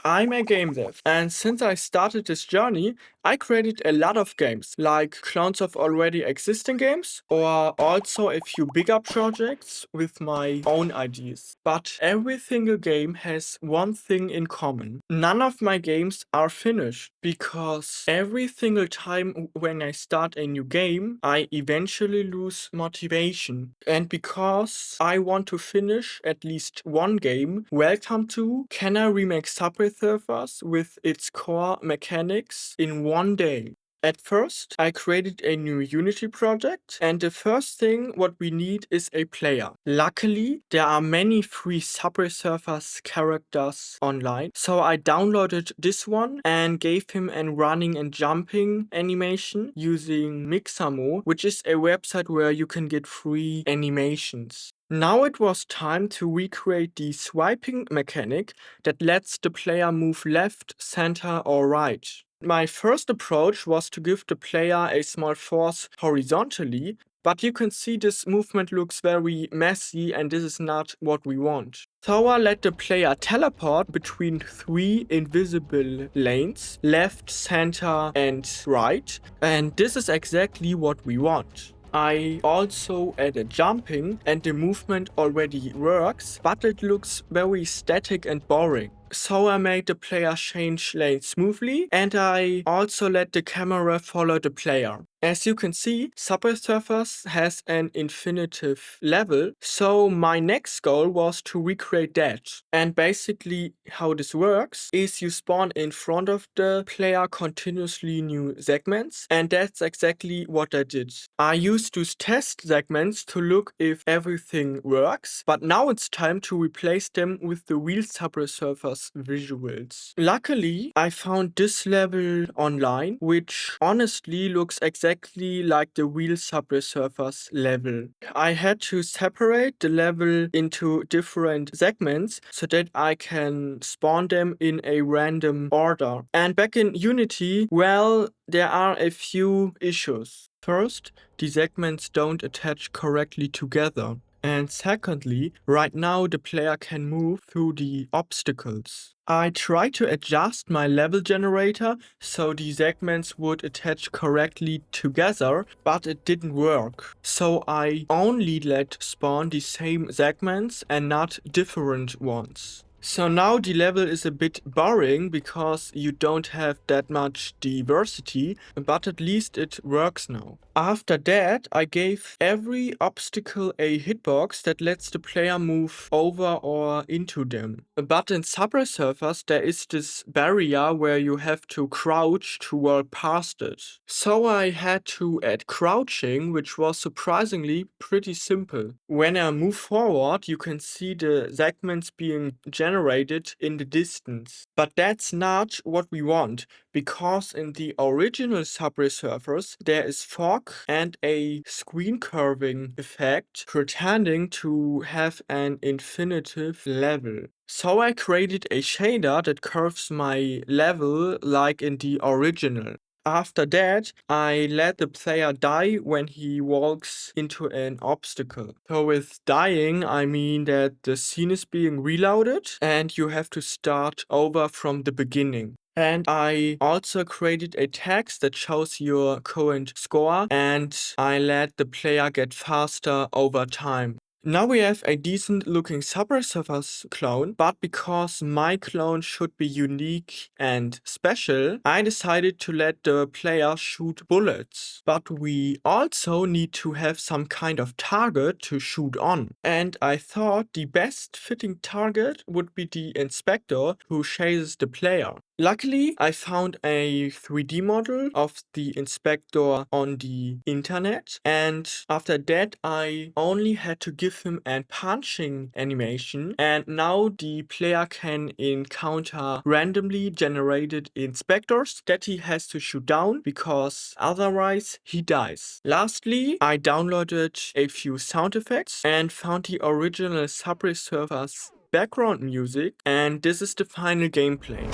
I'm a game dev, and since I started this journey, I created a lot of games, like clones of already existing games, or also a few bigger projects with my own ideas. But every single game has one thing in common. None of my games are finished, because every single time when I start a new game, I eventually lose motivation. And because I want to finish at least one game, welcome to Can I Remake Subway Surfers with its core mechanics in one day. At first, I created a new Unity project, and the first thing what we need is a player. Luckily, there are many free Subway Surfers characters online, so I downloaded this one and gave him a running and jumping animation using Mixamo, which is a website where you can get free animations. Now it was time to recreate the swiping mechanic that lets the player move left, center, or right. My first approach was to give the player a small force horizontally, but you can see this movement looks very messy and this is not what we want. So I let the player teleport between three invisible lanes, left, center, and right, and this is exactly what we want. I also added jumping and the movement already works, but it looks very static and boring. So I made the player change lanes smoothly, and I also let the camera follow the player. As you can see, Subway Surfers has an infinitive level, so my next goal was to recreate that. And basically how this works is you spawn in front of the player continuously new segments, and that's exactly what I did. I used those test segments to look if everything works, but now it's time to replace them with the real Subway Surfers visuals. Luckily, I found this level online, which honestly looks exactly like the real Subway Surfers level. I had to separate the level into different segments so that I can spawn them in a random order. And back in Unity, well, there are a few issues. First, the segments don't attach correctly together. And secondly, right now the player can move through the obstacles. I tried to adjust my level generator so the segments would attach correctly together, but it didn't work. So I only let spawn the same segments and not different ones. So now the level is a bit boring because you don't have that much diversity, but at least it works now. After that, I gave every obstacle a hitbox that lets the player move over or into them. But in Subway Surfers, there is this barrier where you have to crouch to walk past it. So I had to add crouching, which was surprisingly pretty simple. When I move forward, you can see the segments being generated in the distance. But that's not what we want, because in the original Subway Surfers, there is fog and a screen curving effect pretending to have an infinitive level. So I created a shader that curves my level like in the original. After that, I let the player die when he walks into an obstacle. So with dying, I mean that the scene is being reloaded and you have to start over from the beginning. And I also created a text that shows your current score, and I let the player get faster over time. Now we have a decent looking Subway Surfers clone, but because my clone should be unique and special, I decided to let the player shoot bullets. But we also need to have some kind of target to shoot on. And I thought the best fitting target would be the inspector who chases the player. Luckily, I found a 3D model of the inspector on the internet, and after that I only had to give him a punching animation, and now the player can encounter randomly generated inspectors that he has to shoot down, because otherwise he dies. Lastly, I downloaded a few sound effects and found the original Subway Surfers background music, and this is the final gameplay.